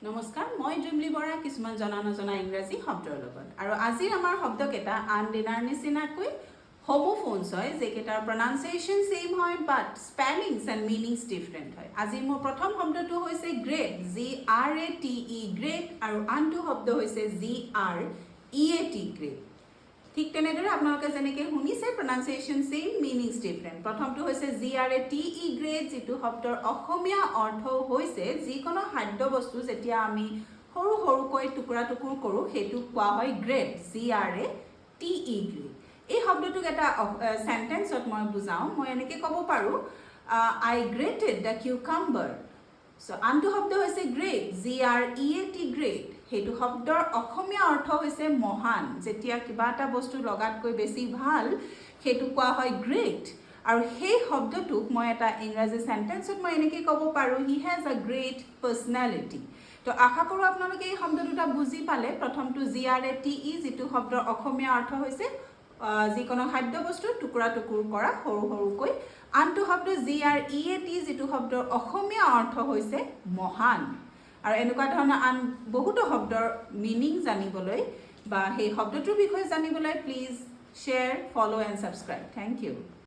নমস্কাৰ মই জুমলি বৰা কিছুমান জনা নজনা ইংৰাজী শব্দৰ লগত আৰু আজিৰ আমাৰ শব্দকেইটা আন দিনাৰ নিচিনাকৈ হোমোফোনছ হয় যেকেইটাৰ প্ৰনাউন্সিয়েশ্যন সেম হয় বাট স্পেলিংছ এণ্ড মিনিংছ ডিফাৰেণ্ট হয় আজি মোৰ প্ৰথম শব্দটো হৈছে গ্ৰেট GRATE গ্ৰেট আৰু আনটো শব্দ হৈছে GREAT গ্ৰেট ঠিক তেনেদৰে আপোনালোকে যেনেকৈ শুনিছে প্ৰনাউন্সিয়েশ্যন সেম মিনিংছ ডিফাৰেণ্ট প্ৰথমটো হৈছে GRATE গ্ৰেট যিটো শব্দৰ অসমীয়া অৰ্থ হৈছে যিকোনো খাদ্য বস্তু যেতিয়া আমি সৰু সৰুকৈ টুকুৰা টুকুৰ কৰোঁ সেইটো কোৱা হয় গ্ৰেট GRATE গ্ৰেট এই শব্দটোক এটা সেন্টেন্সত মই বুজাওঁ মই এনেকৈ ক'ব পাৰোঁ I grated the cucumber so আনটো শব্দ হৈছে গ্ৰেট GREAT গ্ৰেট সেইটো শব্দৰ অসমীয়া অৰ্থ হৈছে মহান যেতিয়া কিবা এটা বস্তু লগাতকৈ বেছি ভাল সেইটো কোৱা হয় গ্ৰেট আৰু সেই শব্দটোক মই এটা ইংৰাজী সেন্টেন্সত মই এনেকৈ ক'ব পাৰোঁ হি হেজ আ গ্ৰেট পাৰ্চনেলিটি তো আশা কৰোঁ আপোনালোকে এই শব্দ দুটা বুজি পালে প্ৰথমটো GRATE যিটো শব্দৰ অসমীয়া অৰ্থ হৈছে যিকোনো খাদ্য বস্তু টুকুৰা টুকুৰ কৰা সৰু সৰুকৈ আনটো শব্দ GREAT যিটো শব্দৰ অসমীয়া অৰ্থ হৈছে মহান আৰু এনেকুৱা ধৰণৰ আন বহুতো শব্দৰ মিনিং জানিবলৈ বা সেই শব্দটোৰ বিষয়ে জানিবলৈ please share follow and subscribe thank U